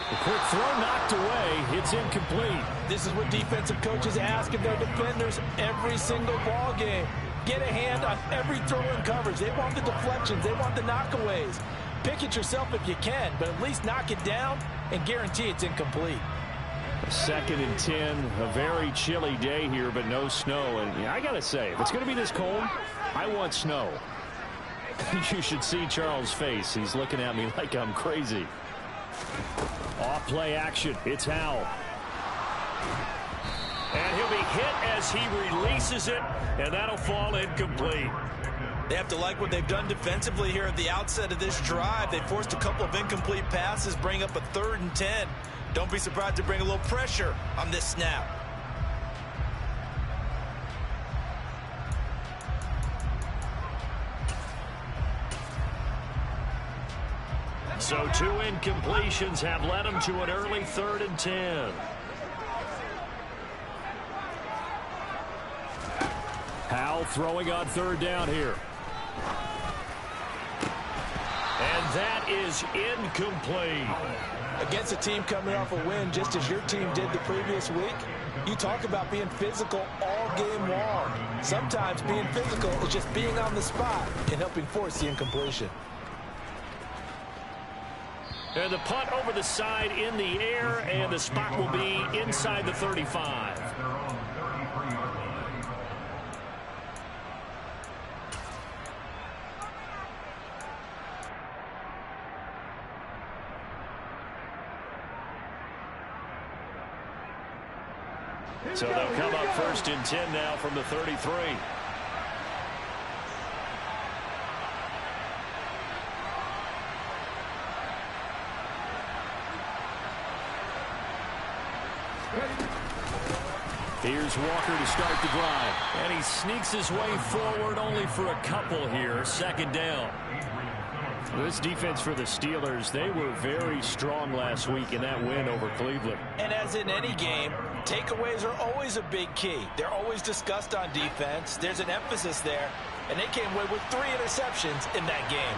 The quick throw knocked away. It's incomplete. This is what defensive coaches ask of their defenders every single ball game. Get a hand on every throw in coverage. They want the deflections. They want the knockaways. Pick it yourself if you can, but at least knock it down and guarantee it's incomplete. 2nd and 10, a very chilly day here, but no snow. And yeah, I got to say, if it's going to be this cold, I want snow. You should see Charles' face. He's looking at me like I'm crazy. Off play action. It's Howell. And he'll be hit as he releases it, and that'll fall incomplete. They have to like what they've done defensively here at the outset of this drive. They forced a couple of incomplete passes, bring up a 3rd and 10. Don't be surprised to bring a little pressure on this snap. So 2 incompletions have led them to an early 3rd and 10. Howell throwing on 3rd down here. And that is incomplete. Against a team coming off a win just as your team did the previous week, you talk about being physical all game long. Sometimes being physical is just being on the spot and helping force the incompletion. And the punt over the side in the air, and the spot will be inside the 35. So they'll come up 1st and 10 now from the 33. Here's Walker to start the drive. And he sneaks his way forward only for a couple here. 2nd down. This defense for the Steelers, they were very strong last week in that win over Cleveland. And as in any game, takeaways are always a big key. They're always discussed on defense. There's an emphasis there. And they came away with 3 interceptions in that game.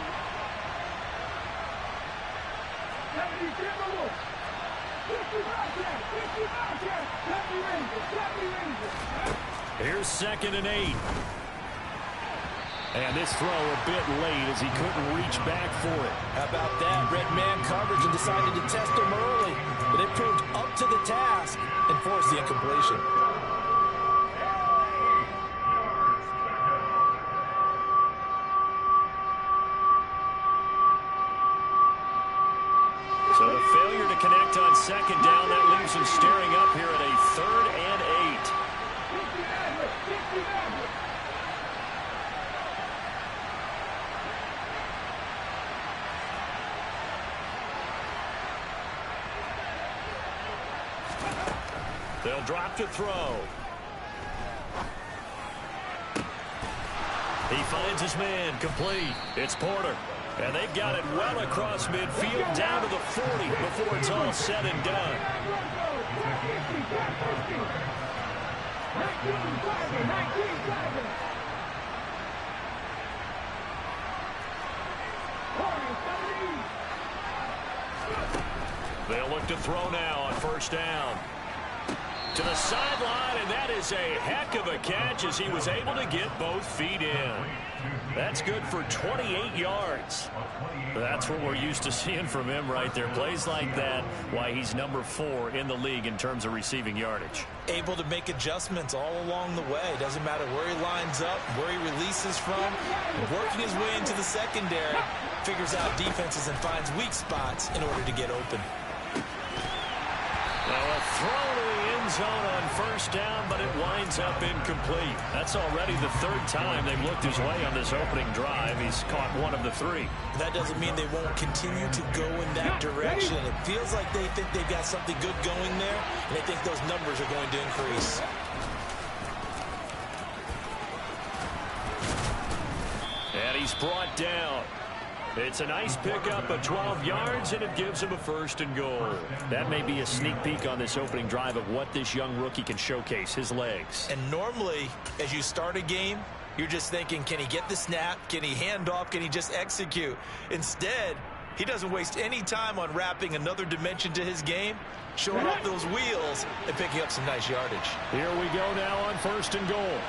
Here's 2nd and 8. And this throw a bit late as he couldn't reach back for it. How about that? Red man coverage and decided to test him early. But it proved up to the task and forced the incompletion. So the failure to connect on 2nd down, that leaves him staring up here at a 3rd and 8. They'll drop to throw. He finds his man, complete. It's Porter. And they've got it well across midfield down to the 40 before it's all said and done. They'll look to throw now on 1st down. To the sideline, and that is a heck of a catch as he was able to get both feet in. That's good for 28 yards. That's what we're used to seeing from him right there. Plays like that, why he's number 4 in the league in terms of receiving yardage. Able to make adjustments all along the way. Doesn't matter where he lines up, where he releases from. Working his way into the secondary, figures out defenses and finds weak spots in order to get open. Well, a throw to the end zone on 1st down, but it winds up incomplete. That's already the 3rd time they've looked his way on this opening drive. He's caught 1 of the 3. That doesn't mean they won't continue to go in that direction. It feels like they think they've got something good going there, and they think those numbers are going to increase. And he's brought down. It's a nice pickup of 12 yards, and it gives him a 1st and goal. That may be a sneak peek on this opening drive of what this young rookie can showcase, his legs. And normally, as you start a game, you're just thinking, can he get the snap? Can he hand off? Can he just execute? Instead, He doesn't waste any time on wrapping another dimension to his game, showing off those wheels, and picking up some nice yardage. Here we go now on 1st and goal.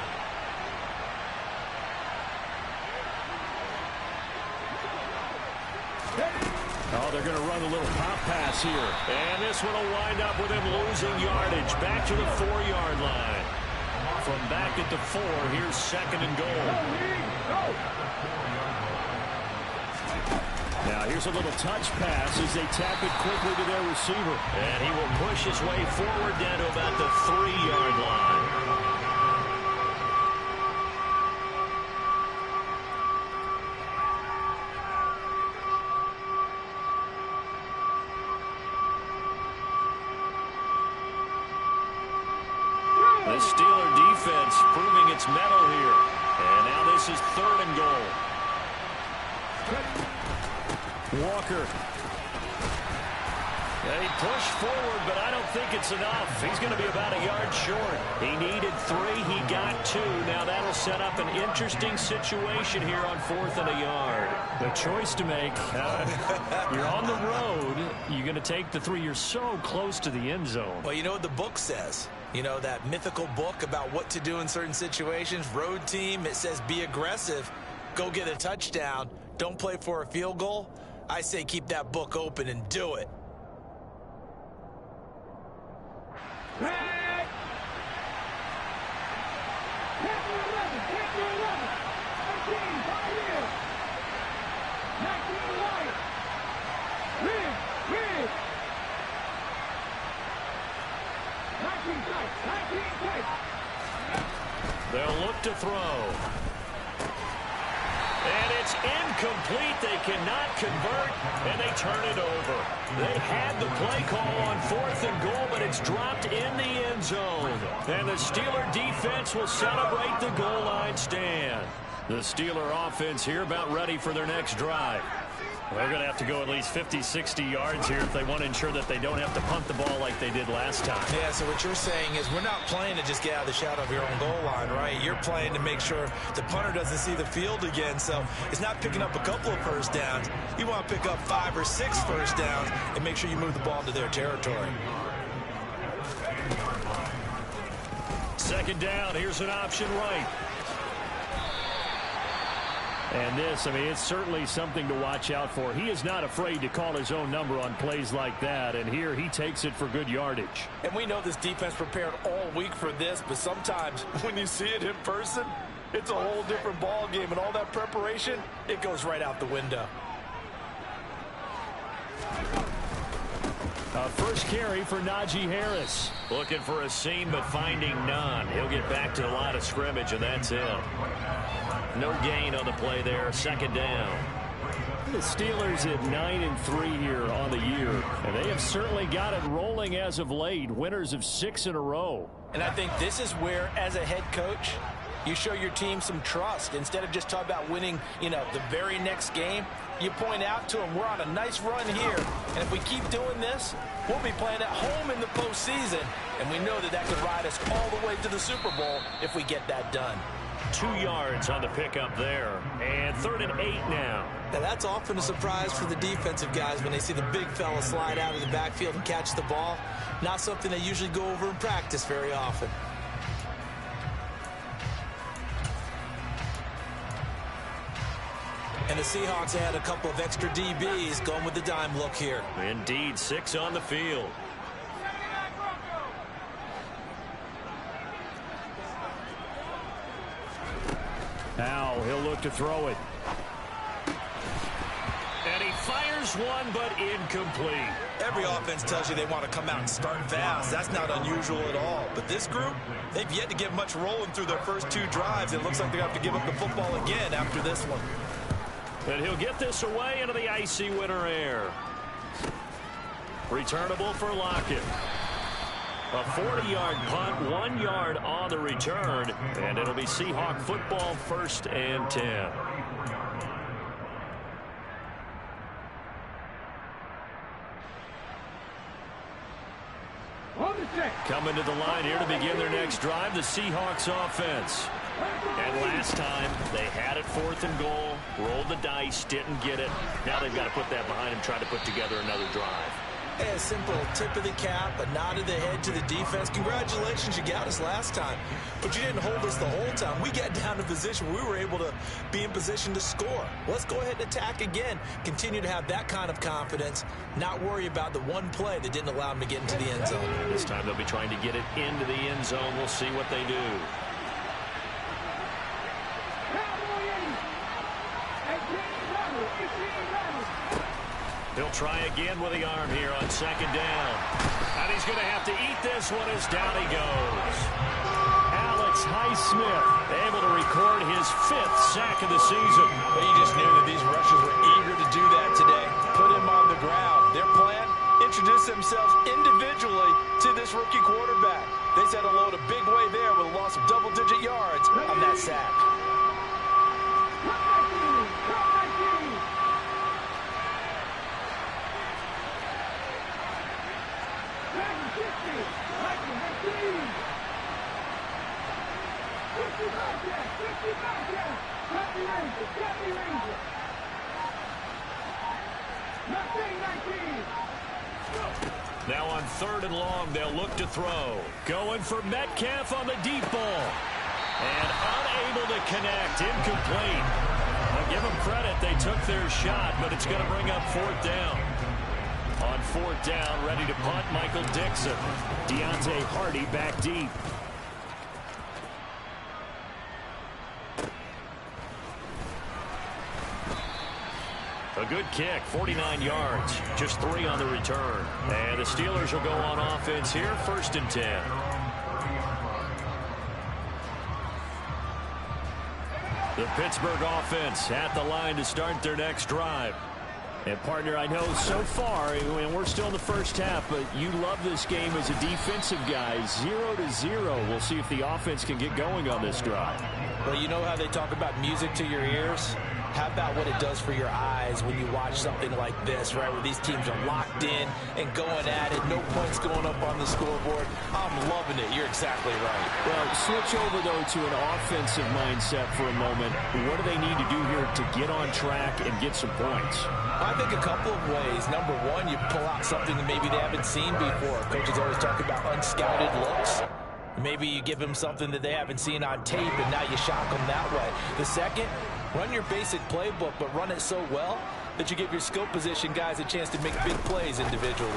Oh, they're going to run a little pop pass here. And this one will wind up with him losing yardage. Back to the 4-yard line. From back at the 4, here's 2nd and goal. Now here's a little touch pass as they tap it quickly to their receiver. And he will push his way forward down to about the 3-yard line. The Steeler defense proving its mettle here. And now this is 3rd and goal. Walker. They push forward, but I don't think it's enough. He's going to be about a yard short. He needed 3. He got 2. Now that'll set up an interesting situation here on 4th and a yard. The choice to make. You're on the road. You're going to take the 3. You're so close to the end zone. Well, you know what the book says. You know, that mythical book about what to do in certain situations. Road team, it says be aggressive. Go get a touchdown. Don't play for a field goal. I say keep that book open and do it. They'll look to throw. And it's incomplete. They cannot convert, and they turn it over. They had the play call on 4th and goal, but it's dropped in the end zone. And the Steeler defense will celebrate the goal line stand. The Steeler offense here about ready for their next drive. They're going to have to go at least 50, 60 yards here if they want to ensure that they don't have to punt the ball like they did last time. Yeah, so what you're saying is we're not playing to just get out of the shadow of your own goal line, right? You're playing to make sure the punter doesn't see the field again. So it's not picking up a couple of first downs. You want to pick up 5 or 6 first downs and make sure you move the ball into their territory. 2nd down. Here's an option right. And this, I mean, it's certainly something to watch out for. He is not afraid to call his own number on plays like that, and here he takes it for good yardage. And we know this defense prepared all week for this, but sometimes when you see it in person, it's a whole different ball game, and all that preparation, it goes right out the window. First carry for Najee Harris. Looking for a seam, but finding none. He'll get back to the line of scrimmage, and that's it. No gain on the play there. 2nd down. The Steelers at 9-3 here on the year, and they have certainly got it rolling as of late. Winners of 6 in a row. And I think this is where, as a head coach, you show your team some trust. Instead of just talking about winning, you know, the very next game, you point out to them, we're on a nice run here, and if we keep doing this, we'll be playing at home in the postseason, and we know that that could ride us all the way to the Super Bowl if we get that done. 2 yards on the pickup there, and 3rd and 8 now. Now that's often a surprise for the defensive guys when they see the big fella slide out of the backfield and catch the ball. Not something they usually go over in practice very often. And the Seahawks had a couple of extra DBs going with the dime look here. Indeed, 6 on the field. Now he'll look to throw it. And he fires one, but incomplete. Every offense tells you they want to come out and start fast. That's not unusual at all. But this group, they've yet to get much rolling through their first 2 drives. It looks like they have to give up the football again after this one. And he'll get this away into the icy winter air. Returnable for Lockett. A 40-yard punt, 1 yard on the return, and it'll be Seahawk football, 1st and 10. Coming to the line here to begin their next drive, the Seahawks offense. And last time, they had it 4th and goal, rolled the dice, didn't get it. Now they've got to put that behind them, try to put together another drive. Hey, a simple tip of the cap, a nod of the head to the defense. Congratulations, you got us last time. But you didn't hold us the whole time. We got down to position where we were able to be in position to score. Let's go ahead and attack again. Continue to have that kind of confidence, not worry about the one play that didn't allow them to get into the end zone. This time they'll be trying to get it into the end zone. We'll see what they do. He'll try again with the arm here on 2nd down. And he's going to have to eat this one as down he goes. Alex Highsmith able to record his 5th sack of the season. But you just knew that these rushers were eager to do that today. Put him on the ground. Their plan, introduce themselves individually to this rookie quarterback. They said hello a big way there with a loss of double-digit yards on that sack. Now on 3rd and long, they'll look to throw. Going for Metcalf on the deep ball. And unable to connect. Incomplete. I'll give them credit. They took their shot, but it's going to bring up 4th down. On 4th down, ready to punt, Michael Dixon. Deontay Hardy back deep. A good kick, 49 yards, just 3 on the return. And the Steelers will go on offense here, 1st and 10. The Pittsburgh offense at the line to start their next drive. And, partner, I know so far, and we're still in the first half, but you love this game as a defensive guy. 0-0. We'll see if the offense can get going on this drive. Well, you know how they talk about music to your ears? How about what it does for your eyes when you watch something like this, right, where these teams are locked in and going at it, no points going up on the scoreboard? I'm loving it. You're exactly right. Well, switch over, though, to an offensive mindset for a moment. What do they need to do here to get on track and get some points? I think a couple of ways. Number one, you pull out something that maybe they haven't seen before. Coaches always talk about unscouted looks. Maybe you give them something that they haven't seen on tape, and now you shock them that way. The second, run your basic playbook, but run it so well that you give your skill position guys a chance to make big plays individually.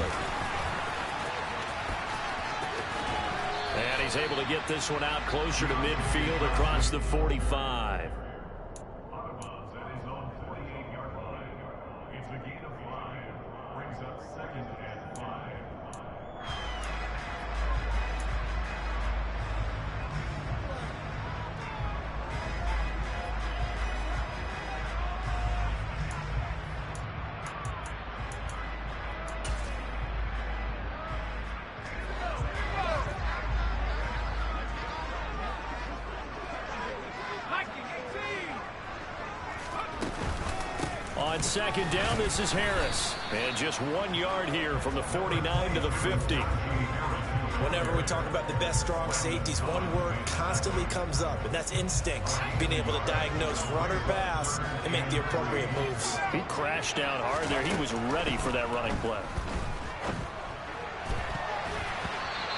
And he's able to get this one out closer to midfield across the 45. On 2nd down, this is Harris. And just 1 yard here from the 49 to the 50. Whenever we talk about the best strong safeties, one word constantly comes up, and that's instincts. Being able to diagnose run or pass and make the appropriate moves. He crashed down hard there. He was ready for that running play.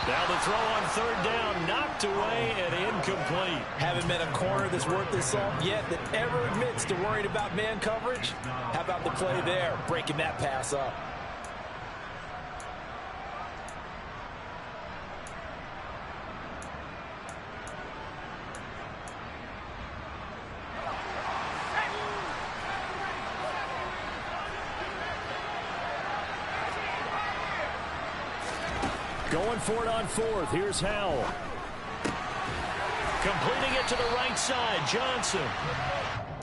Now the throw on 3rd down, knocked away and incomplete. Haven't met a corner that's worth the salt yet that ever admits to worrying about man coverage. How about the play there, breaking that pass up? Going for it on 4th. Here's Howell. Completing it to the right side, Johnson.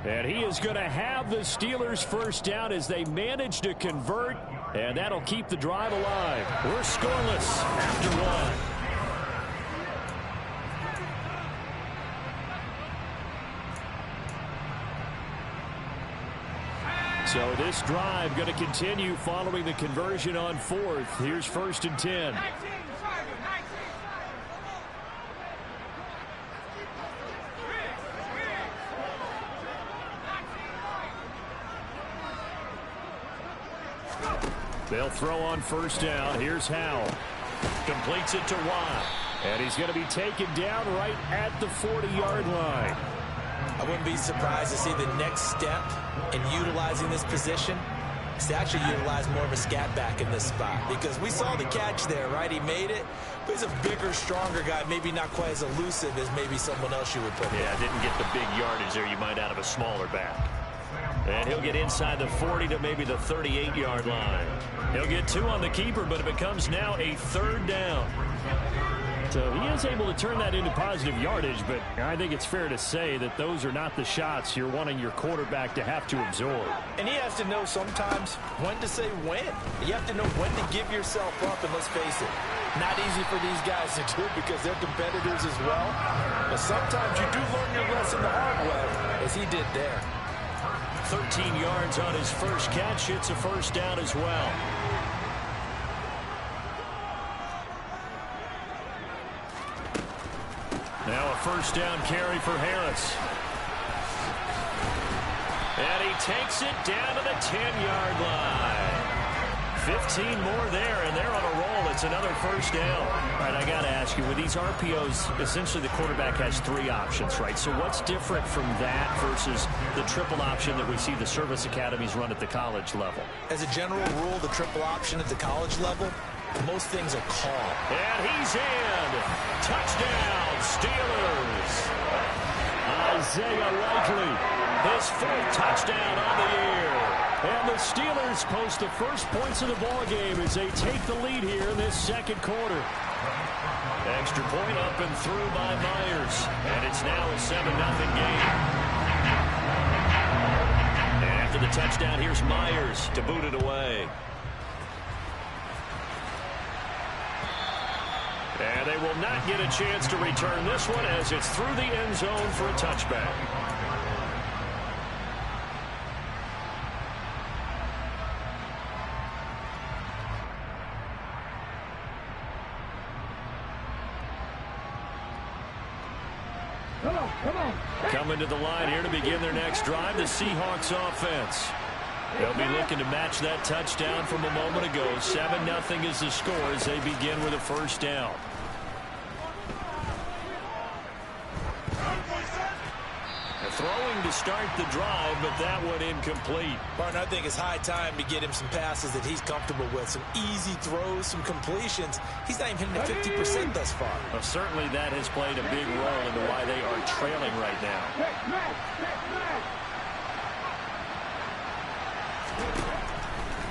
And he is going to have the Steelers' 1st down as they manage to convert, and that'll keep the drive alive. We're scoreless after 1. So this drive going to continue following the conversion on 4th. Here's 1st and 10. They'll throw on first down. Here's Howell. Completes it to Watt. And he's going to be taken down right at the 40-yard line. I wouldn't be surprised to see the next step in utilizing this position is to actually utilize more of a scat back in this spot. Because we saw the catch there, right? He made it. But he's a bigger, stronger guy, maybe not quite as elusive as maybe someone else you would put there. Yeah, didn't get the big yardage there you might out of a smaller back. And he'll get inside the 40 to maybe the 38-yard line. He'll get 2 on the keeper, but it becomes now a 3rd down. So he is able to turn that into positive yardage, but I think it's fair to say that those are not the shots you're wanting your quarterback to have to absorb. And he has to know sometimes when to say when. You have to know when to give yourself up, and let's face it, not easy for these guys to do because they're competitors as well. But sometimes you do learn your lesson the hard way, as he did there. 13 yards on his first catch. It's a first down as well. Now a first down carry for Harris. And he takes it down to the 10-yard line. 15 more there, and they're on a roll. It's another first down. All right, I got to ask you, with these RPOs, essentially the quarterback has 3 options, right? So what's different from that versus the triple option that we see the service academies run at the college level? As a general rule, the triple option at the college level, most things are called. And he's in. Touchdown, Steelers. Isaiah Likely. His 4th touchdown on the year. And the Steelers post the first points of the ball game as they take the lead here in this second quarter. Extra point up and through by Myers. And it's now a 7-0 game. And after the touchdown, here's Myers to boot it away. And they will not get a chance to return this one as it's through the end zone for a touchback. Coming to the line here to begin their next drive, the Seahawks offense. They'll be looking to match that touchdown from a moment ago. 7-0 is the score as they begin with a first down. Throwing to start the drive, but that one incomplete. Martin, I think it's high time to get him some passes that he's comfortable with. Some easy throws, some completions. He's not even hitting the 50% thus far. Well, certainly that has played a big role into why they are trailing right now.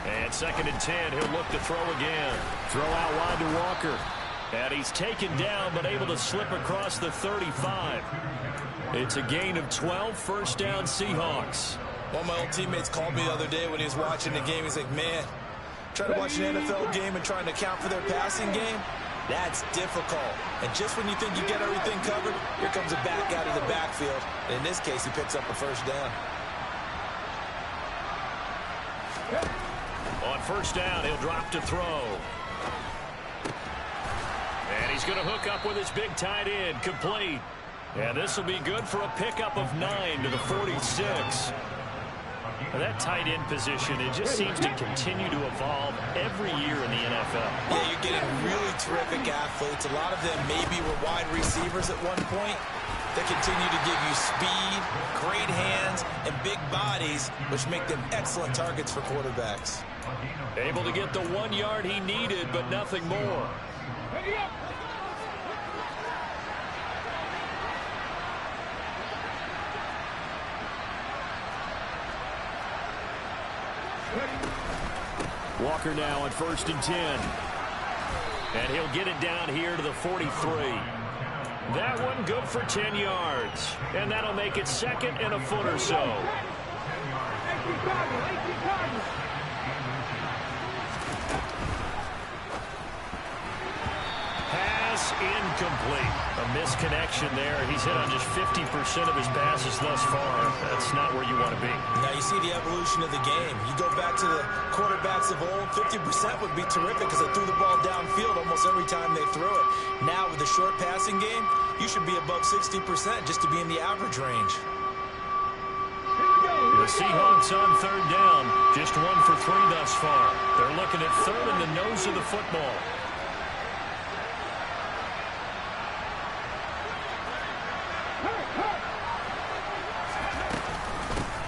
And 2nd and 10, he'll look to throw again. Throw out wide to Walker. And he's taken down, but able to slip across the 35. It's a gain of 12, first down Seahawks. One of my old teammates called me the other day when he was watching the game. He's like, man, trying to watch an NFL game and trying to account for their passing game, that's difficult. And just when you think you get everything covered, here comes a back out of the backfield. And in this case, he picks up a first down. On first down, he'll drop to throw. And he's going to hook up with his big tight end, complete. And this will be good for a pickup of 9 to the 46. Well, that tight end position, it just seems to continue to evolve every year in the NFL. Yeah, you're getting really terrific athletes. A lot of them maybe were wide receivers at one point. They continue to give you speed, great hands, and big bodies, which make them excellent targets for quarterbacks. Able to get the 1 yard he needed, but nothing more. Walker now on 1st and 10. And he'll get it down here to the 43. That one good for 10 yards. And that'll make it 2nd and a foot or so. Pass incomplete. A misconnection there. He's hit on just 50% of his passes thus far. That's not where you want to be. Now you see the evolution of the game. You go back to the quarterbacks of old, 50% would be terrific because they threw the ball downfield almost every time they threw it. Now with the short passing game, you should be above 60% just to be in the average range. The Seahawks on third down. Just 1 for 3 thus far. They're looking at third in the nose of the football.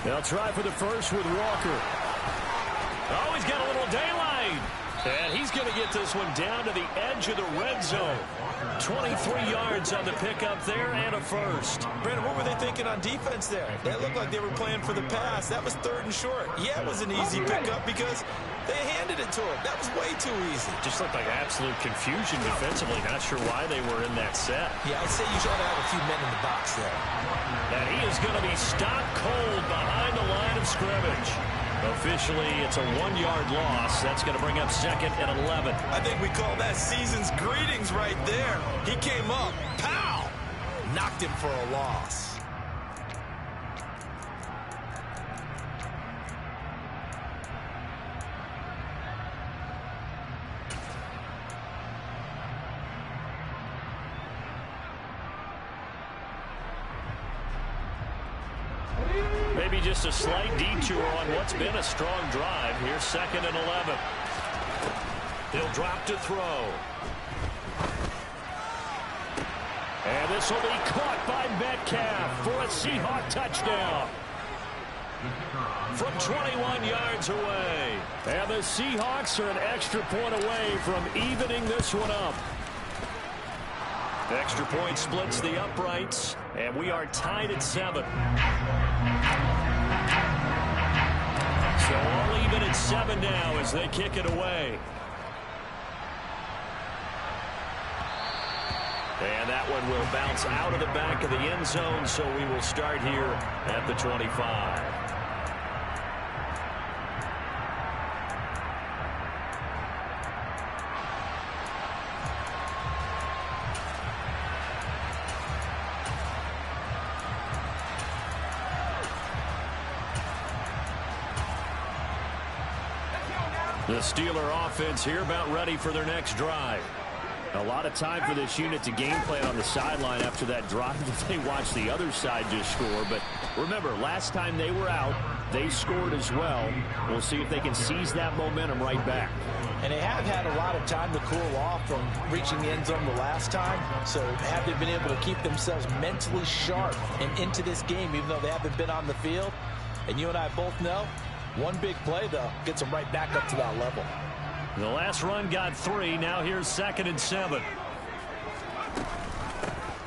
They'll try for the first with Walker. Oh, he's got a little daylight. And he's going to get this one down to the edge of the red zone. 23 yards on the pickup there and a first. Brandon, what were they thinking on defense there? They looked like they were playing for the pass. That was 3rd and short. Yeah, it was an easy pickup because they handed it to him. That was way too easy. Just looked like absolute confusion defensively. Not sure why they were in that set. Yeah, I'd say you should have a few men in the box there. And he is going to be stopped cold behind the line of scrimmage. Officially, it's a 1-yard loss. That's going to bring up 2nd and 11. I think we call that season's greetings right there. He came up, pow! Knocked him for a loss. Maybe just a slight detour on what's been a strong drive. Here's 2nd and 11. He'll drop to throw. And this will be caught by Metcalf for a Seahawk touchdown. From 21 yards away. And the Seahawks are an extra point away from evening this one up. The extra point splits the uprights, and we are tied at 7. So all even at 7 now as they kick it away. And that one will bounce out of the back of the end zone, so we will start here at the 25. The Steeler offense here about ready for their next drive. A lot of time for this unit to game plan on the sideline after that drive that they watched the other side just score. But remember, last time they were out, they scored as well. We'll see if they can seize that momentum right back. And they have had a lot of time to cool off from reaching the end zone the last time. So have they been able to keep themselves mentally sharp and into this game, even though they haven't been on the field? And you and I both know, one big play, though, gets them right back up to that level. The last run got 3. Now here's 2nd and 7.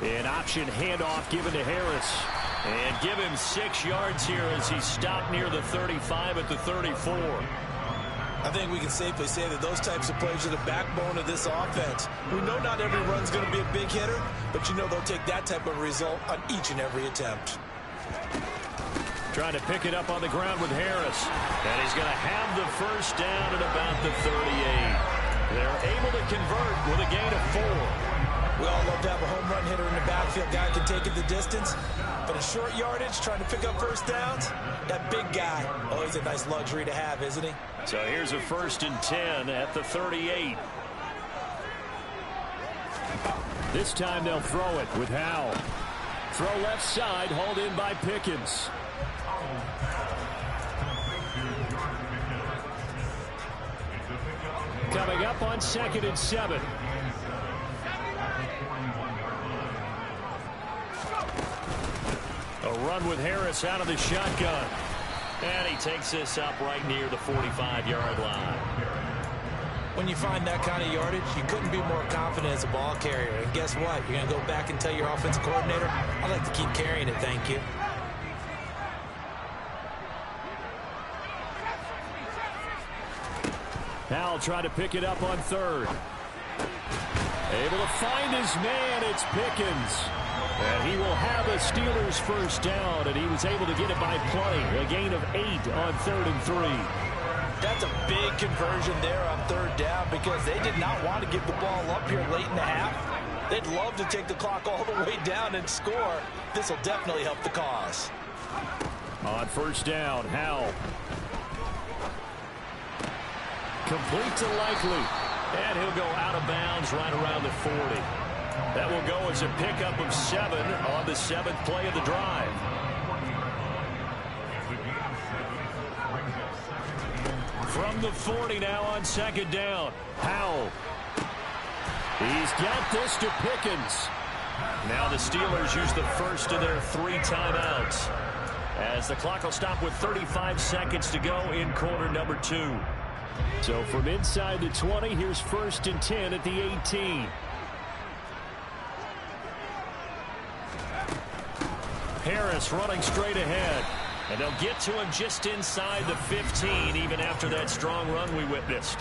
An option handoff given to Harris. And give him 6 yards here as he stopped near the 35 at the 34. I think we can safely say that those types of plays are the backbone of this offense. We know not every run's going to be a big hitter, but you know they'll take that type of result on each and every attempt. Trying to pick it up on the ground with Harris. And he's going to have the first down at about the 38. They're able to convert with a gain of 4. We all love to have a home run hitter in the backfield. Guy can take it the distance. But in short yardage, trying to pick up first downs, that big guy, always a nice luxury to have, isn't he? So here's a 1st and 10 at the 38. This time they'll throw it with Howell. Throw left side, hauled in by Pickens. Coming up on 2nd and 7. A run with Harris out of the shotgun. And he takes this up right near the 45-yard line. When you find that kind of yardage, you couldn't be more confident as a ball carrier. And guess what? You're going to go back and tell your offensive coordinator, I'd like to keep carrying it, thank you. Howell trying to pick it up on 3rd. Able to find his man. It's Pickens. And he will have a Steelers first down, and he was able to get it by plenty. A gain of 8 on 3rd and 3. That's a big conversion there on 3rd down because they did not want to give the ball up here late in the half. They'd love to take the clock all the way down and score. This will definitely help the cause. On 1st down, Howell. Complete to Likely. And he'll go out of bounds right around the 40. That will go as a pickup of 7 on the 7th play of the drive. From the 40 now on second down. Howell. He's got this to Pickens. Now the Steelers use the first of their 3 timeouts, as the clock will stop with 35 seconds to go in quarter number 2. So from inside the 20, here's 1st and 10 at the 18. Harris running straight ahead. And they'll get to him just inside the 15, even after that strong run we witnessed.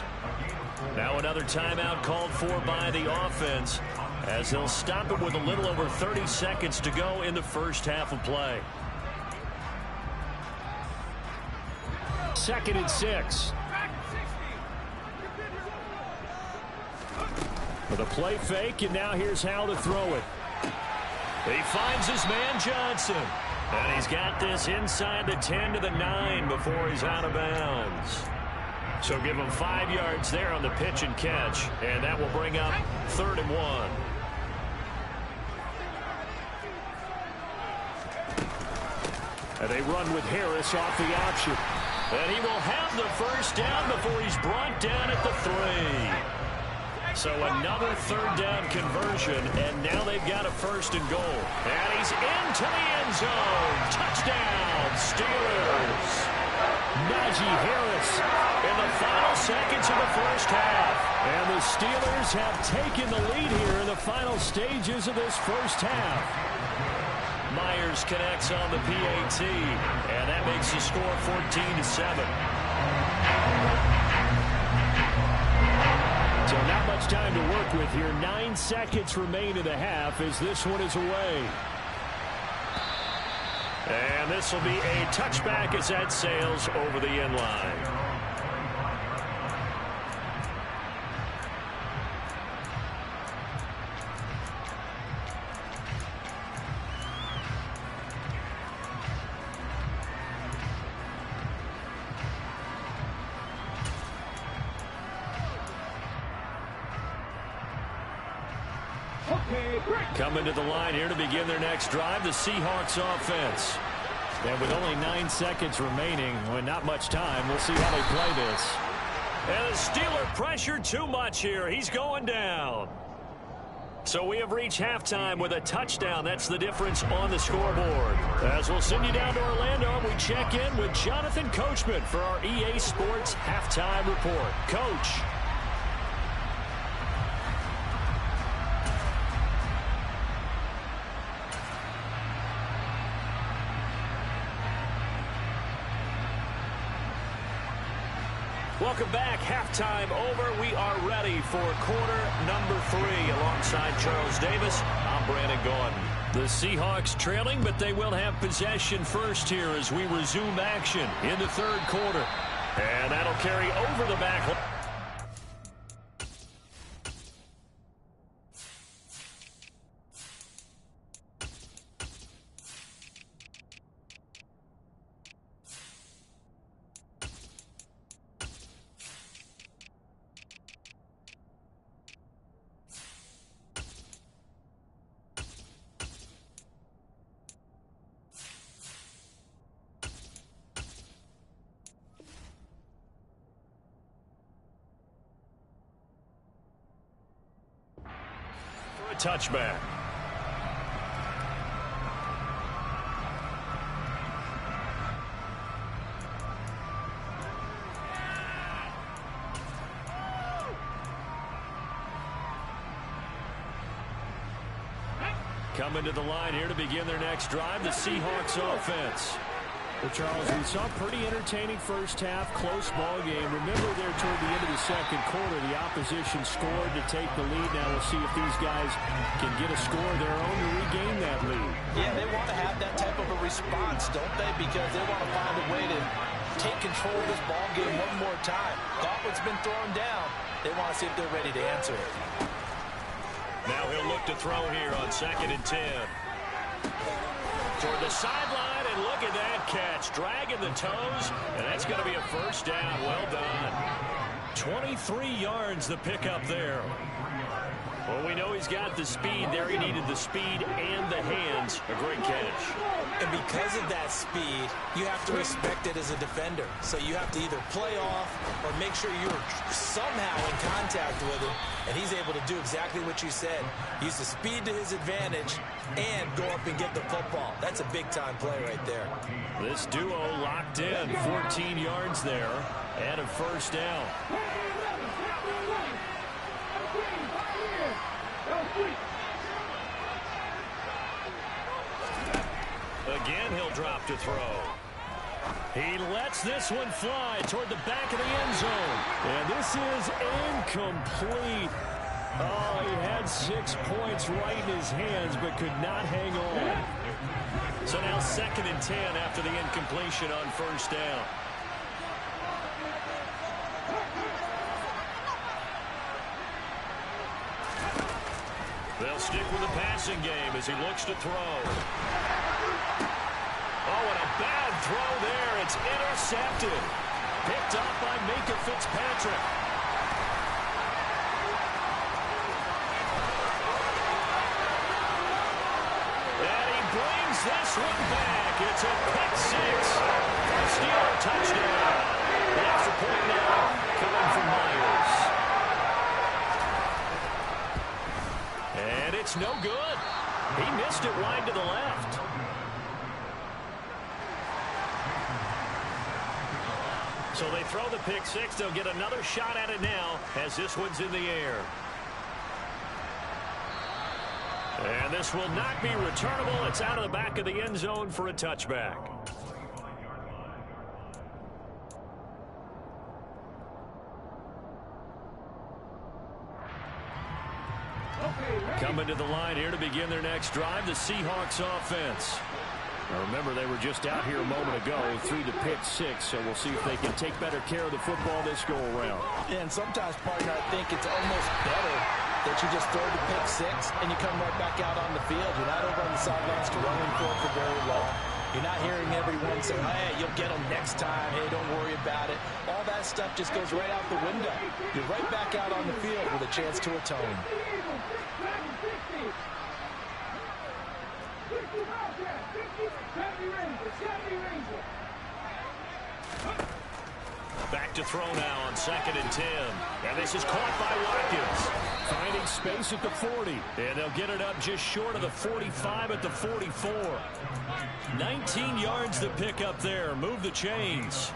Now another timeout called for by the offense, as they'll stop it with a little over 30 seconds to go in the first half of play. 2nd and 6. With a play fake, and now here's how to throw it. He finds his man Johnson. And he's got this inside the 10 to the 9 before he's out of bounds. So give him 5 yards there on the pitch and catch. And that will bring up 3rd and 1. And they run with Harris off the option. And he will have the first down before he's brought down at the 3. So another 3rd down conversion, and now they've got a 1st and goal. And he's into the end zone. Touchdown, Steelers. Najee Harris in the final seconds of the first half. And the Steelers have taken the lead here in the final stages of this first half. Myers connects on the PAT, and that makes the score 14-7. So not much time to work with here. 9 seconds remain in the half as this one is away. And this will be a touchback as that sails over the end line. Coming to the line here to begin their next drive, the Seahawks offense. And with only 9 seconds remaining, with not much time, we'll see how they play this. And the Steeler pressure too much here. He's going down. So we have reached halftime with a touchdown. That's the difference on the scoreboard. As we'll send you down to Orlando, we check in with Jonathan Coachman for our EA Sports Halftime Report. Coach. Welcome back. Halftime over. We are ready for quarter number 3. Alongside Charles Davis, I'm Brandon Gordon. The Seahawks trailing, but they will have possession first here as we resume action in the 3rd quarter. And that'll carry over the back. Touchback. Coming to the line here to begin their next drive, the Seahawks offense. Well, Charles, we saw a pretty entertaining first half, close ball game. Remember there toward the end of the 2nd quarter, the opposition scored to take the lead. Now we'll see if these guys can get a score of their own to regain that lead. Yeah, they want to have that type of a response, don't they? Because they want to find a way to take control of this ball game one more time. Gauntlet's been thrown down. They want to see if they're ready to answer it. Now he'll look to throw here on 2nd and 10. Toward the sideline, and look at that catch. Dragging the toes, and that's going to be a first down. Well done. 23 yards the pickup there. Well, we know he's got the speed there. He needed the speed and the hands. A great catch. And because of that speed, you have to respect it as a defender. So you have to either play off or make sure you're somehow in contact with him. And he's able to do exactly what you said. Use the speed to his advantage and go up and get the football. That's a big-time play right there. This duo locked in. 14 yards there and a first down. Again, he'll drop to throw. He lets this one fly toward the back of the end zone. And this is incomplete. Oh, he had 6 points right in his hands, but could not hang on. So now 2nd and 10 after the incompletion on first down. They'll stick with the passing game as he looks to throw. Oh, and a bad throw there. It's intercepted. Picked up by Minkah Fitzpatrick. And he brings this one back. It's a pick six. A Steeler touchdown. The extra point now coming from Myers. And it's no good. He missed it wide to the left. So they throw the pick six. They'll get another shot at it now as this one's in the air. And this will not be returnable. It's out of the back of the end zone for a touchback. Coming to the line here to begin their next drive, the Seahawks offense. Now remember, they were just out here a moment ago through the pick six, so we'll see if they can take better care of the football this go-around. And sometimes, partner, I think it's almost better that you just throw the pick six and you come right back out on the field. You're not over on the sidelines to running for it for very long. You're not hearing everyone say, hey, you'll get them next time. Hey, don't worry about it. All that stuff just goes right out the window. You're right back out on the field with a chance to atone. Back to throw now on 2nd and 10. And this is caught by Watkins. Finding space at the 40. And they'll get it up just short of the 45 at the 44. 19 yards to pick up there. Move the chains.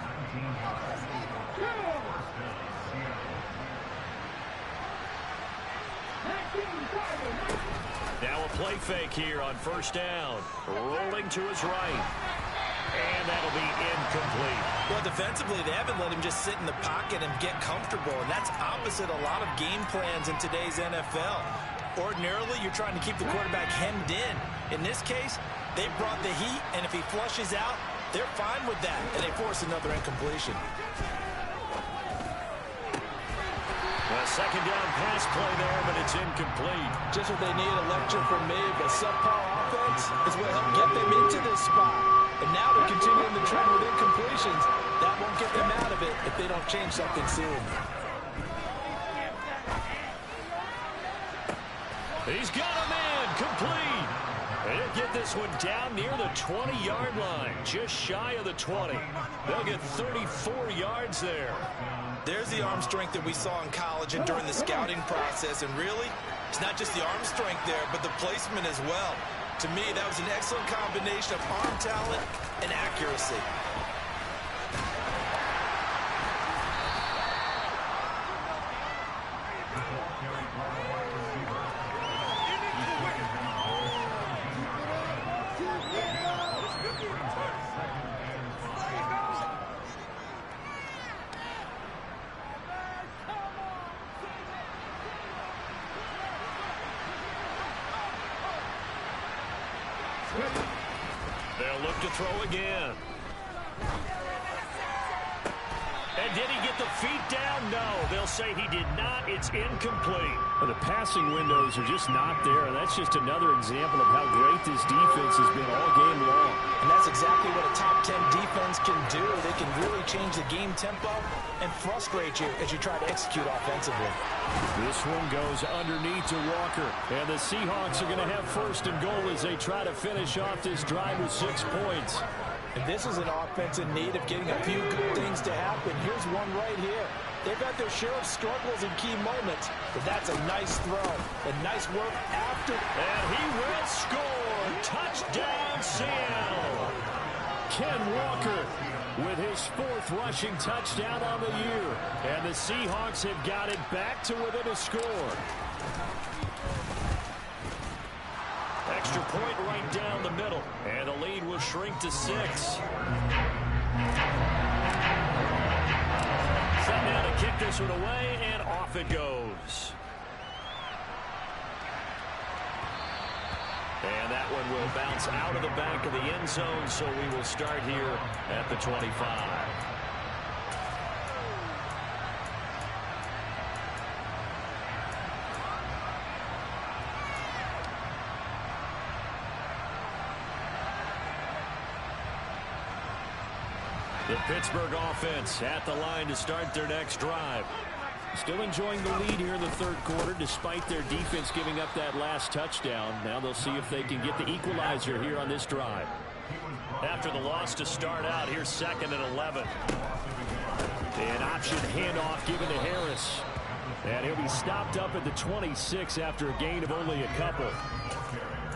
Now a play fake here on first down. Rolling to his right. And that'll be incomplete. Well, defensively, they haven't let him just sit in the pocket and get comfortable, and that's opposite a lot of game plans in today's NFL. Ordinarily, you're trying to keep the quarterback hemmed in. In this case, they brought the heat, and if he flushes out, they're fine with that, and they force another incompletion. A second down pass play there, but it's incomplete. Just what they need, a lecture from me, but subpar offense is what helped get them into this spot. And now they're continuing the trend with incompletions. That won't get them out of it if they don't change something soon. He's got a man complete. They'll get this one down near the 20-yard line, just shy of the 20. They'll get 34 yards there. There's the arm strength that we saw in college and during the scouting process. And really, it's not just the arm strength there, but the placement as well. To me, that was an excellent combination of arm talent and accuracy. They'll look to throw again. And did he get the feet down? No. They'll say he did not. It's incomplete. Well, the passing windows are just not there. That's just another example of how great this defense has been all game long. And that's exactly what a top 10 defense can do. They can really change the game tempo and frustrate you as you try to execute offensively. This one goes underneath to Walker. And the Seahawks are going to have first and goal as they try to finish off this drive with 6 points. And this is an offense in need of getting a few good things to happen. Here's one right here. They've got their share of struggles in key moments, but that's a nice throw. And nice work after. And he will score. Touchdown, Seattle. Ken Walker with his 4th rushing touchdown on the year. And the Seahawks have got it back to within a score. Extra point right down the middle. And the lead will shrink to 6. Set now to kick this one away, and off it goes. And that one will bounce out of the back of the end zone, so we will start here at the 25. The Pittsburgh offense at the line to start their next drive. Still enjoying the lead here in the 3rd quarter despite their defense giving up that last touchdown. Now they'll see if they can get the equalizer here on this drive. After the loss to start out, here's 2nd and 11. An option handoff given to Harris. And he'll be stopped up at the 26 after a gain of only a couple.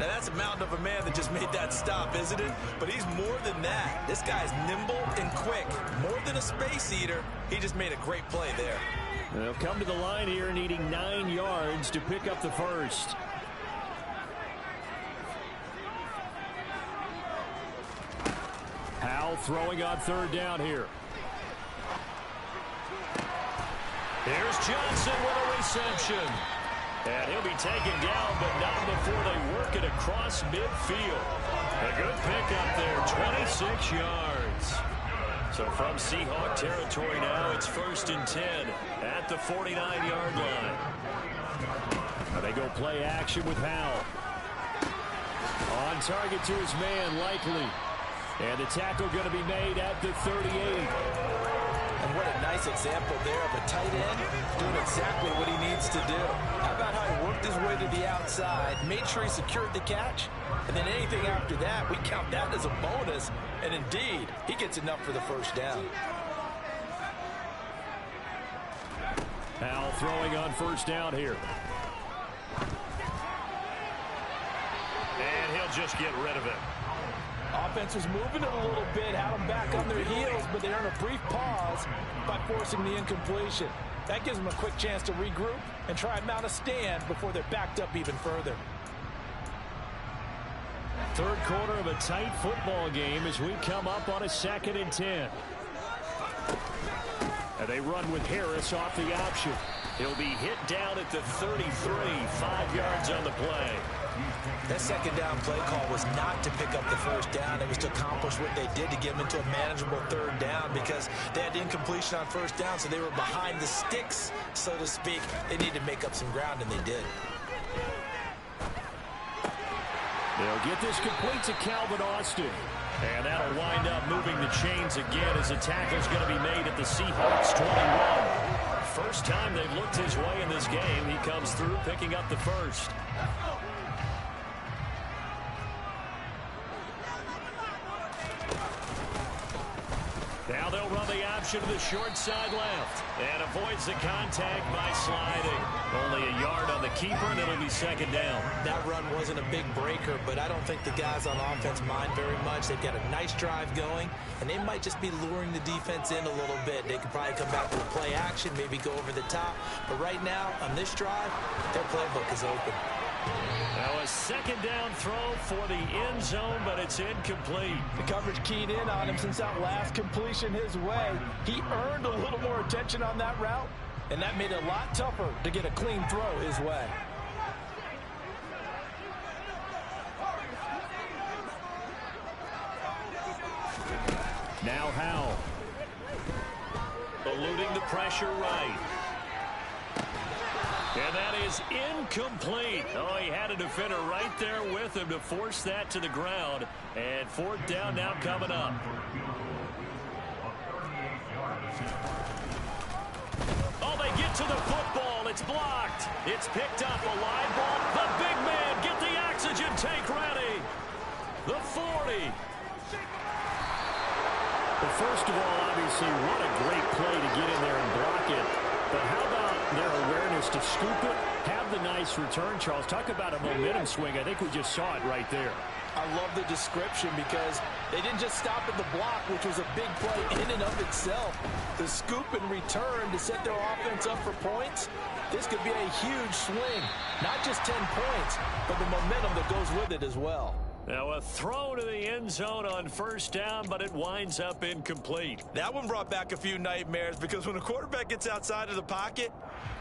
Now that's a mountain of a man that just made that stop, isn't it? But he's more than that. This guy's nimble and quick. More than a space eater. He just made a great play there. They'll come to the line here needing 9 yards to pick up the first. Howell throwing on 3rd down here. Here's Johnson with a reception. And he'll be taken down, but not before they work it across midfield. A good pickup there, 26 yards. So from Seahawk territory now, it's 1st and 10 at the 49-yard line. Now they go play action with Howell. On target to his man, Likely. And the tackle going to be made at the 38. And what a nice example there of a tight end doing exactly what he needs to do. How about how he worked his way to the outside, made sure he secured the catch, and then anything after that, we count that as a bonus. And indeed, he gets enough for the first down. Howell throwing on 1st down here. And he'll just get rid of it. Offense was moving it a little bit, had them back on their heels, but they earned a brief pause by forcing the incompletion. That gives them a quick chance to regroup and try and mount a stand before they're backed up even further. 3rd quarter of a tight football game as we come up on a 2nd and 10. And they run with Harris off the option. He'll be hit down at the 33, 5 yards on the play. That 2nd down play call was not to pick up the first down. It was to accomplish what they did to get them into a manageable 3rd down because they had incompletion on 1st down, so they were behind the sticks, so to speak. They needed to make up some ground, and they did. They'll get this complete to Calvin Austin. And that'll wind up moving the chains again as the tackle's going to be made at the Seahawks 21. First time they've looked his way in this game. He comes through picking up the first. Now they'll run the option to the short side left. And avoids the contact by sliding. Only a yard on the keeper, and it'll be 2nd down. That run wasn't a big breaker, but I don't think the guys on offense mind very much. They've got a nice drive going, and they might just be luring the defense in a little bit. They could probably come back with a play action, maybe go over the top. But right now, on this drive, their playbook is open. Now a 2nd down throw for the end zone, but it's incomplete. The coverage keyed in on him since that last completion his way. He earned a little more attention on that route, and that made it a lot tougher to get a clean throw his way. Now Howell. Eluding the pressure right. And that is incomplete. Oh, he had a defender right there with him to force that to the ground. And fourth down now coming up. Oh, they get to the football. It's blocked. It's picked up. A live ball. The big man, get the oxygen tank ready. The 40. Well, first of all, obviously, what a great play to get in there and block it. But how about their awareness to scoop it, have the nice return, Charles? Talk about a momentum swing. I think we just saw it right there. I love the description because they didn't just stop at the block, which was a big play in and of itself. The scoop and return to set their offense up for points, this could be a huge swing. Not just 10 points, but the momentum that goes with it as well. Now a throw to the end zone on first down, but it winds up incomplete. That one brought back a few nightmares because when a quarterback gets outside of the pocket,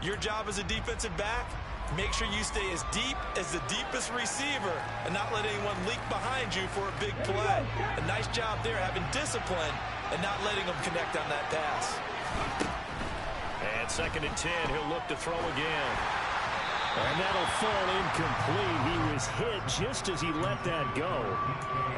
your job as a defensive back, make sure you stay as deep as the deepest receiver and not let anyone leak behind you for a big play. A nice job there having discipline and not letting them connect on that pass. And 2nd and 10, he'll look to throw again. And that'll fall incomplete. He was hit just as he let that go.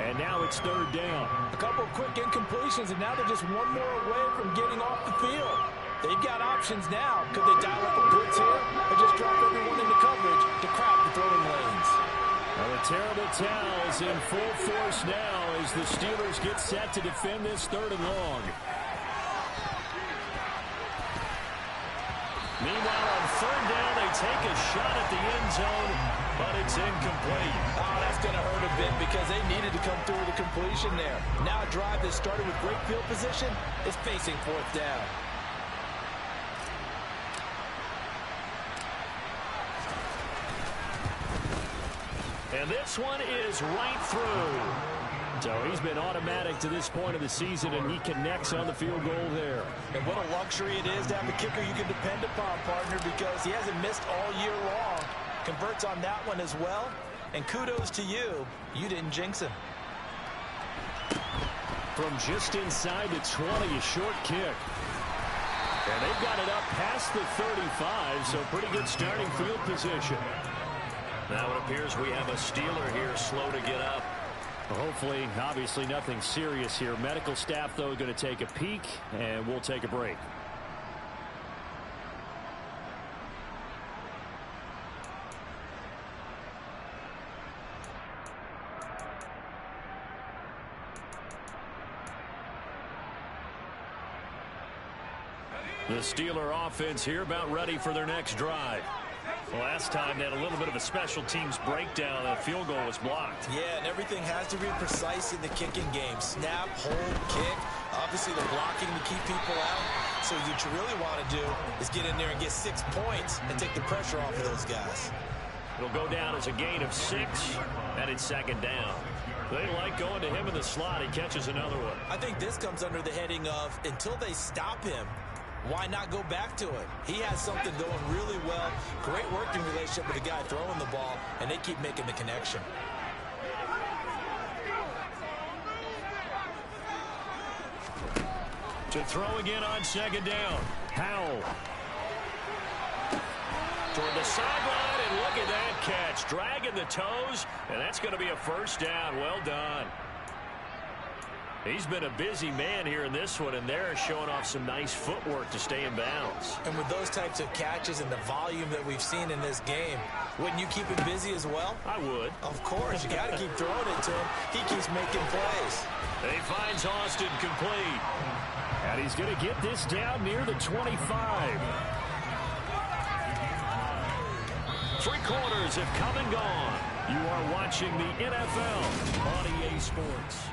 And now it's 3rd down. A couple of quick incompletions, and now they're just one more away from getting off the field. They've got options now. Could they dial up a blitz here or just drop everyone into coverage to crowd the throwing lanes? Well, the terrible towels in full force now as the Steelers get set to defend this 3rd and long. Meanwhile, on 3rd down, they take a shot at the end zone, but it's incomplete. Oh, that's going to hurt a bit because they needed to come through with a completion there. Now a drive that started with great field position is facing 4th down. And this one is right through. So he's been automatic to this point of the season, and he connects on the field goal there. And what a luxury it is to have a kicker you can depend upon, partner, because he hasn't missed all year long. Converts on that one as well. And kudos to you. You didn't jinx him. From just inside the 20, a short kick. And they've got it up past the 35, so pretty good starting field position. Now it appears we have a Steeler here slow to get up. Well, hopefully, obviously nothing serious here. Medical staff, though, going to take a peek, and we'll take a break. The Steeler offense here about ready for their next drive. Last time they had a little bit of a special teams breakdown. That field goal was blocked. Yeah, and everything has to be precise in the kicking game. Snap, hold, kick. Obviously, the blocking to keep people out. So what you really want to do is get in there and get 6 points and take the pressure off of those guys. It'll go down as a gain of 6, and it's 2nd down. They like going to him in the slot. He catches another one. I think this comes under the heading of until they stop him, why not go back to it? He has something going really well. Great working relationship with the guy throwing the ball, and they keep making the connection. To throw again on 2nd down. Howell. Toward the sideline, and look at that catch. Dragging the toes, and that's going to be a 1st down. Well done. He's been a busy man here in this one, and they're showing off some nice footwork to stay in bounds. And with those types of catches and the volume that we've seen in this game, wouldn't you keep him busy as well? I would. Of course. You got to keep throwing it to him. He keeps making plays. He finds Austin complete. And he's going to get this down near the 25. 3 quarters have come and gone. You are watching the NFL on EA Sports.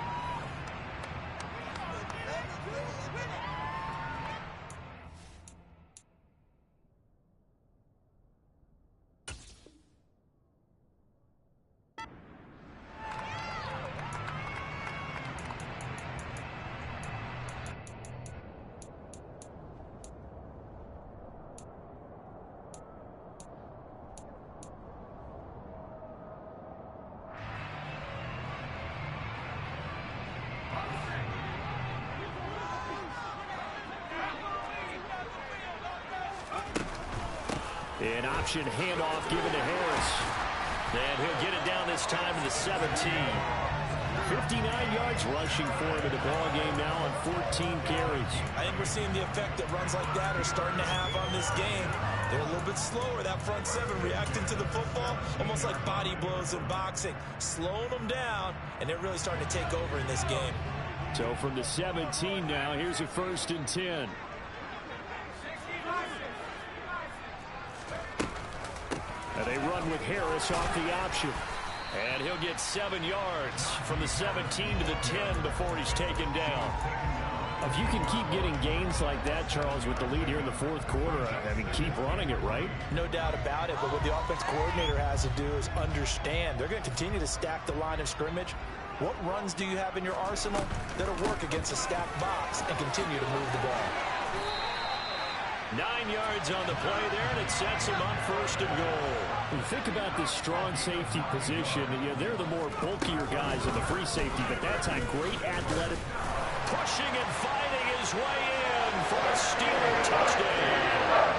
An option handoff given to Harris. And he'll get it down this time to the 17. 59 yards rushing for him in the ball game now on 14 carries. I think we're seeing the effect that runs like that are starting to have on this game. They're a little bit slower, that front seven, reacting to the football, almost like body blows in boxing, slowing them down, and they're really starting to take over in this game. So from the 17 now, here's a 1st and 10. And they run with Harris off the option. And he'll get 7 yards from the 17 to the 10 before he's taken down. If you can keep getting gains like that, Charles, with the lead here in the 4th quarter, I mean, keep running it, right? No doubt about it, but what the offense coordinator has to do is understand. They're going to continue to stack the line of scrimmage. What runs do you have in your arsenal that'll work against a stacked box and continue to move the ball? 9 yards on the play there, and it sets them up 1st and goal. When you think about this strong safety position, they're the more bulkier guys in the free safety, but that's a great athletic. Pushing and fighting his way in for a Steeler touchdown.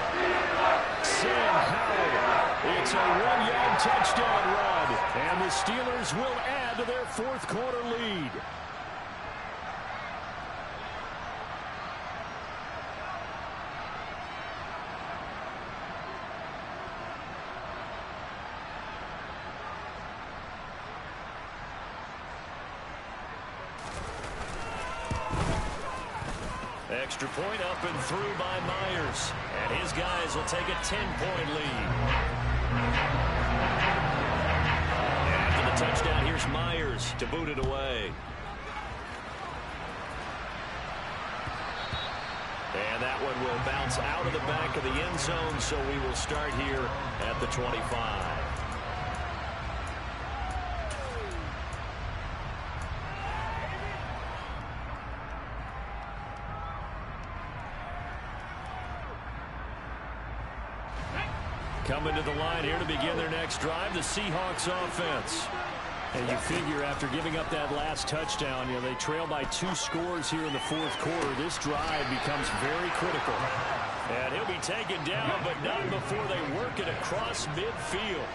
Sam Howell. It's a 1-yard touchdown run, and the Steelers will add to their 4th quarter lead. Extra point up and through by Myers. And his guys will take a 10-point lead. After the touchdown, here's Myers to boot it away. And that one will bounce out of the back of the end zone, so we will start here at the 25. Coming to the line here to begin their next drive, the Seahawks offense. And you figure after giving up that last touchdown, they trail by 2 scores here in the 4th quarter. This drive becomes very critical. And he'll be taken down, but not before they work it across midfield.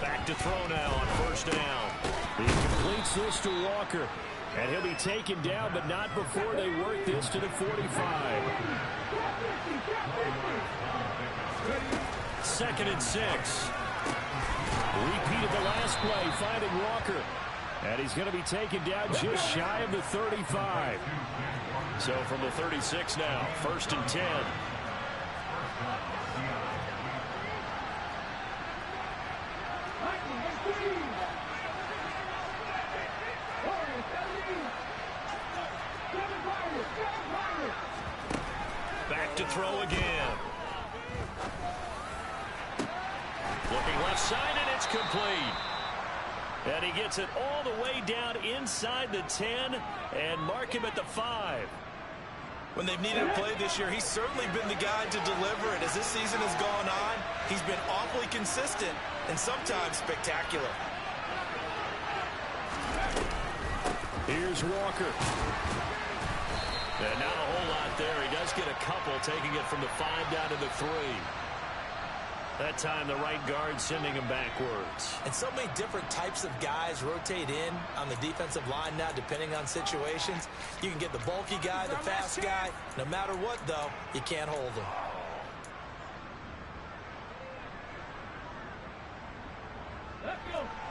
Back to throw now on 1st down. He completes this to Walker. And he'll be taken down, but not before they work this to the 45. 2nd and 6. Repeat of the last play, finding Walker. And he's going to be taken down just shy of the 35. So from the 36 now, 1st and 10. Back to throw again. Looking left side, and it's complete. And he gets it all the way down inside the 10 and mark him at the 5. When they've needed a play this year, he's certainly been the guy to deliver it. As this season has gone on, he's been awfully consistent and sometimes spectacular. Here's Walker. And not a whole lot there. He does get a couple, taking it from the 5 down to the 3. That time, the right guard sending him backwards. And so many different types of guys rotate in on the defensive line now, depending on situations. You can get the bulky guy, the fast guy. No matter what, though, you can't hold him.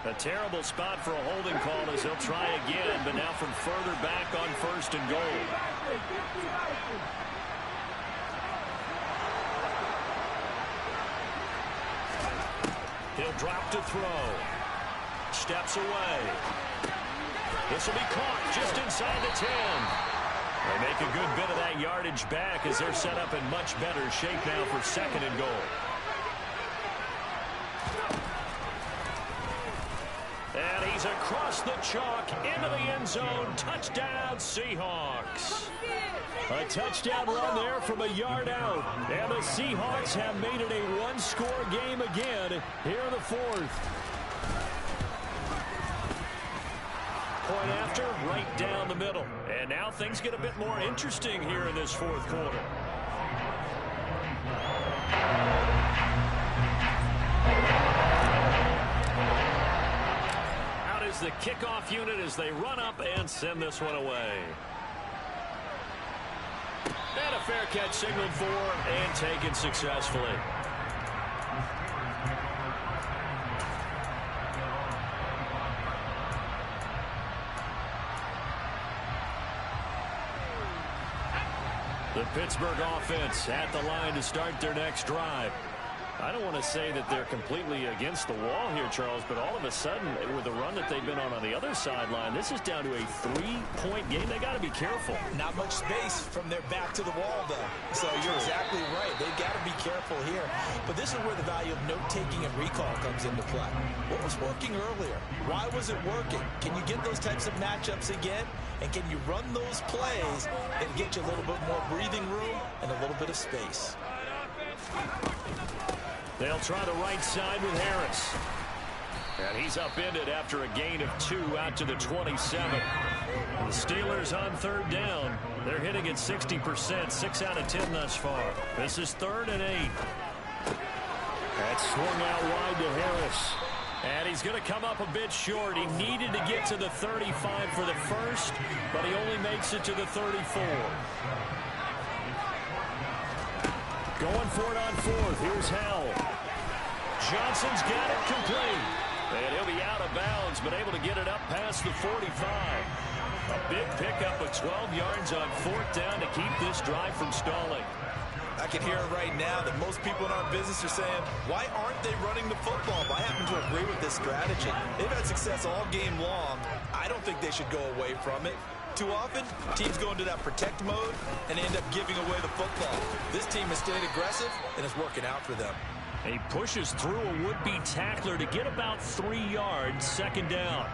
A terrible spot for a holding call as he'll try again, but now from further back on 1st and goal. He'll drop to throw. Steps away. This will be caught just inside the 10. They make a good bit of that yardage back as they're set up in much better shape now for 2nd and goal. And he's across the chalk into the end zone. Touchdown, Seahawks. A touchdown run there from a yard out. And the Seahawks have made it a 1-score game again here in the 4th. point after, right down the middle. And now things get a bit more interesting here in this fourth quarter. Out is the kickoff unit as they run up and send this one away. And a fair catch signaled for and taken successfully. The Pittsburgh offense at the line to start their next drive. I don't want to say that they're completely against the wall here, Charles, but all of a sudden, with the run that they've been on the other sideline, this is down to a 3-point game. They got to be careful. Not much space from their back to the wall, though. So you're exactly right. They've got to be careful here. But this is where the value of note-taking and recall comes into play. What was working earlier? Why was it working? Can you get those types of matchups again? And can you run those plays that get you a little bit more breathing room and a little bit of space? They'll try the right side with Harris. And he's upended after a gain of 2 out to the 27. The Steelers on third down. They're hitting at 60%, 6 out of 10 thus far. This is 3rd and 8. That's swung out wide to Harris. And he's going to come up a bit short. He needed to get to the 35 for the first, but he only makes it to the 34. Going for it on 4th. Here's Howell. Johnson's got it complete. And he'll be out of bounds, but able to get it up past the 45. A big pickup of 12 yards on 4th down to keep this drive from stalling. I can hear it right now that most people in our business are saying, why aren't they running the football? I happen to agree with this strategy. They've had success all game long. I don't think they should go away from it. Too often, teams go into that protect mode and end up giving away the football. This team has stayed aggressive, and it's working out for them. He pushes through a would-be tackler to get about 3 yards, 2nd down.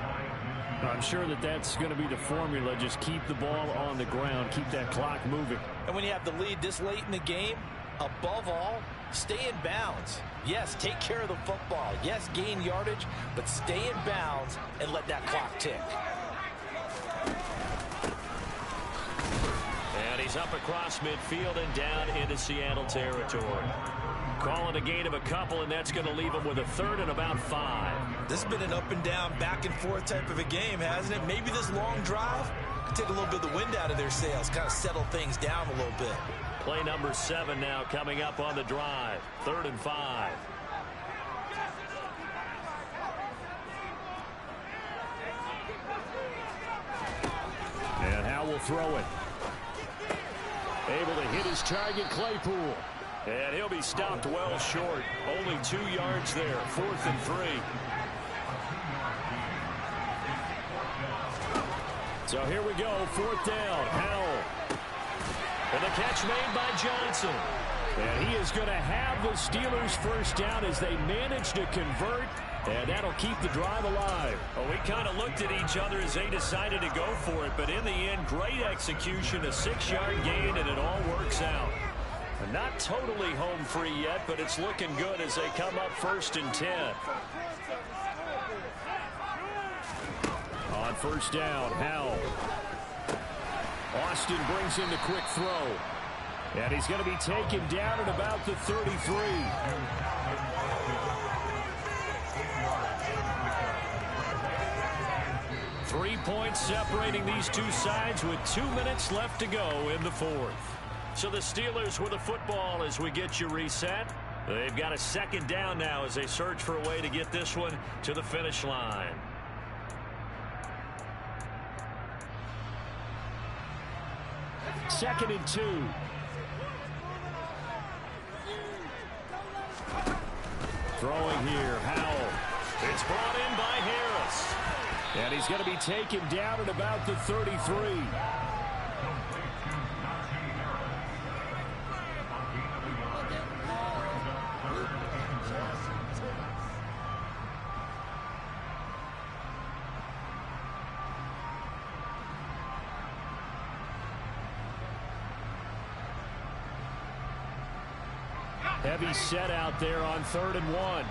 I'm sure that that's going to be the formula. Just keep the ball on the ground. Keep that clock moving. And when you have the lead this late in the game, above all, stay in bounds. Yes, take care of the football. Yes, gain yardage, but stay in bounds and let that clock tick. And he's up across midfield and down into Seattle territory. Calling a gain of a couple, and that's going to leave him with a 3rd and about 5. This has been an up and down, back and forth type of a game, hasn't it? Maybe this long drive could take a little bit of the wind out of their sails, kind of settle things down a little bit. Play number 7 now coming up on the drive. 3rd and 5. And Howell will throw it. Able to hit his target, Claypool. And he'll be stopped well short. Only 2 yards there. 4th and 3. So here we go. 4th down. Howell. And the catch made by Johnson. And he is going to have the Steelers first down as they manage to convert. And that'll keep the drive alive. Well, we kind of looked at each other as they decided to go for it. But in the end, great execution. A 6-yard gain, and it all works out. Not totally home free yet, but it's looking good as they come up 1st and 10. On 1st down, Howell. Austin brings in the quick throw. And he's going to be taken down at about the 33. Three points separating these two sides with 2 minutes left to go in the 4th. So the Steelers with the football as we get you reset. They've got a 2nd down now as they search for a way to get this one to the finish line. Second and 2. Throwing here, Howell. It's brought in by Harris. And he's going to be taken down at about the 33. Heavy set out there on 3rd and 1.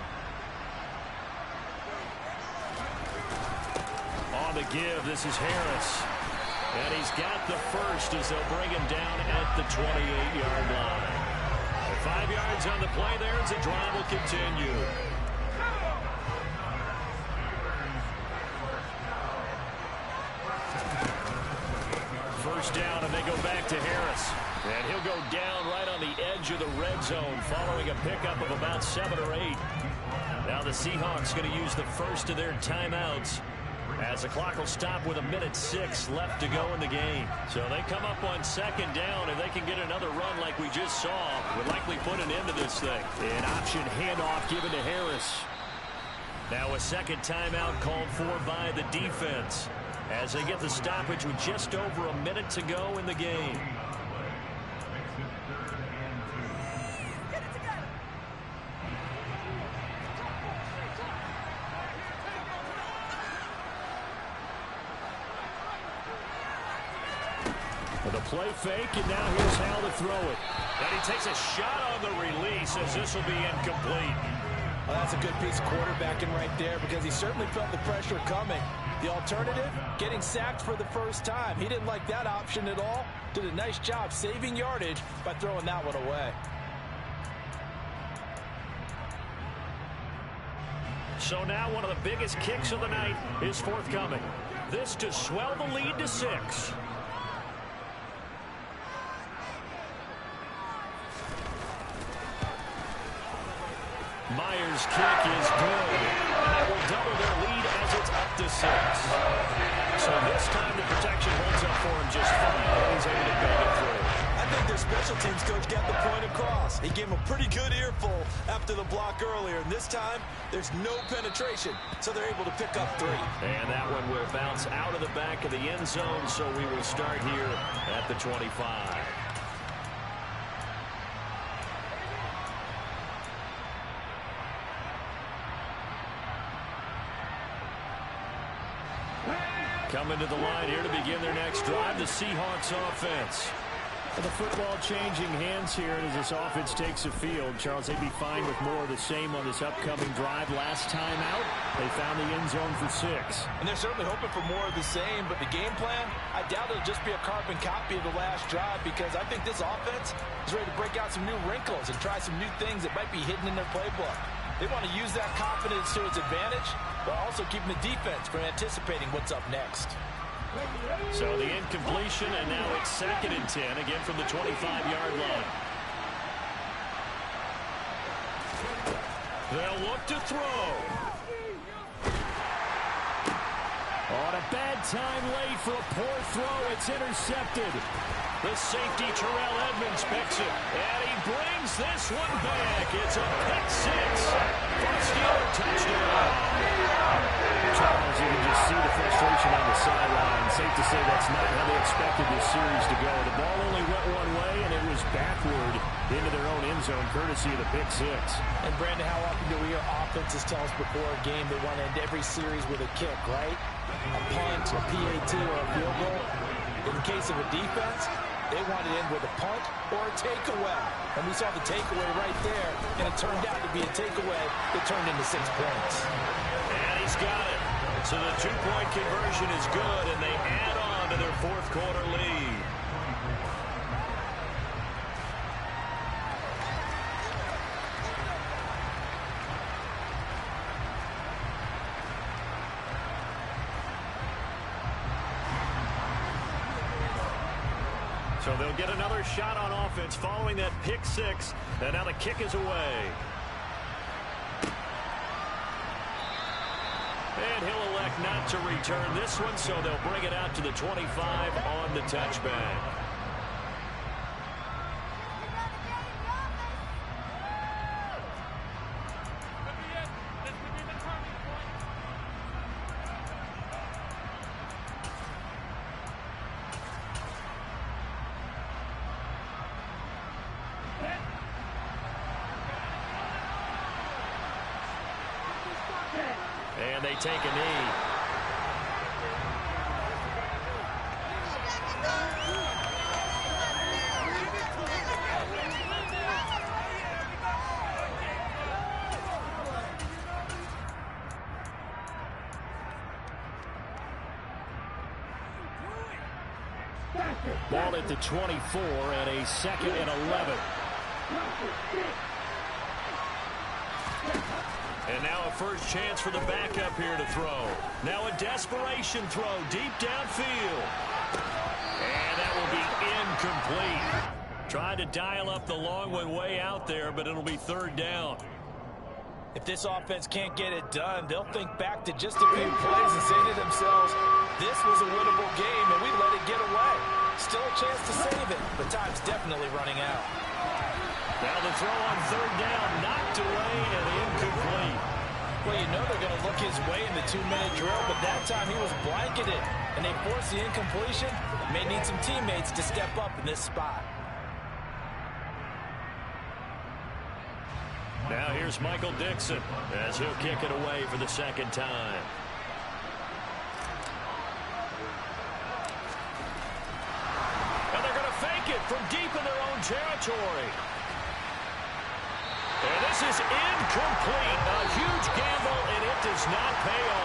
On the give. This is Harris. And he's got the first as they'll bring him down at the 28-yard line. 5 yards on the play there as the drive will continue. First down, and they go back to Harris. And he'll go down right on the edge of the red zone following a pickup of about 7 or 8. Now the Seahawks going to use the first of their timeouts as the clock will stop with 1:06 left to go in the game. So they come up on second down. If they can get another run like we just saw, would likely put an end to this thing. An option handoff given to Harris. Now a second timeout called for by the defense as they get the stoppage with just over 1 minute to go in the game. The play fake, and now here's how to throw it. And he takes a shot on the release as this will be incomplete. Well, that's a good piece of quarterbacking right there because he certainly felt the pressure coming. The alternative, getting sacked for the first time. He didn't like that option at all. Did a nice job saving yardage by throwing that one away. So now one of the biggest kicks of the night is forthcoming. This to swell the lead to 6. Myers' kick is good. And that will double their lead as it's up to 6. So this time the protection holds up for him just fine, and he's able to bang it through. I think their special teams coach got the point across. He gave him a pretty good earful after the block earlier. And this time, there's no penetration, so they're able to pick up 3. And that one will bounce out of the back of the end zone, so we will start here at the 25. Coming to the line here to begin their next drive, the Seahawks offense. The football changing hands here as this offense takes the field. Charles, they'd be fine with more of the same on this upcoming drive. Last time out, they found the end zone for 6. And they're certainly hoping for more of the same, but the game plan, I doubt it'll just be a carbon copy of the last drive because I think this offense is ready to break out some new wrinkles and try some new things that might be hidden in their playbook. They want to use that confidence to its advantage, while also keeping the defense from anticipating what's up next. So the incompletion, and now it's 2nd and 10, again from the 25-yard line. They'll look to throw. On a bad time late for a poor throw. It's intercepted. The safety, Terrell Edmonds, picks it. And he brings this one back. It's a pick 6 for a Steeler touchdown. Charles, you can just see the frustration on the sideline. Safe to say that's not how they expected this series to go. The ball only went one way, and it was backward into their own end zone, courtesy of the pick 6. And, Brandon, how often do we hear offenses tell us before a game they want to end every series with a kick, right? A punt, a PAT, or a field goal. In the case of a defense, they want to end with a punt or a takeaway. And we saw the takeaway right there, and it turned out to be a takeaway that turned into 6 points. And he's got it. So the 2-point conversion is good, and they add on to their 4th quarter lead. So they'll get another shot on offense following that pick 6, and now the kick is away. And he'll elect not to return this one, so they'll bring it out to the 25 on the touchback. And they take a knee. Ball at the 24 and a 2nd and 11. And now a first chance for the backup here to throw. Now a desperation throw deep downfield. And that will be incomplete. Trying to dial up the long one way out there, but it'll be 3rd down. If this offense can't get it done, they'll think back to just a few plays and say to themselves, this was a winnable game and we let it get away. Still a chance to save it, but time's definitely running out. Now the throw on 3rd down, knocked away and incomplete. Well, you know they're going to look his way in the 2-minute drill, but that time he was blanketed, and they forced the incompletion. May need some teammates to step up in this spot. Now here's Michael Dixon as he'll kick it away for the 2nd time. And they're going to fake it from deep in their own territory. And this is incomplete. A huge gamble, and it does not pay off.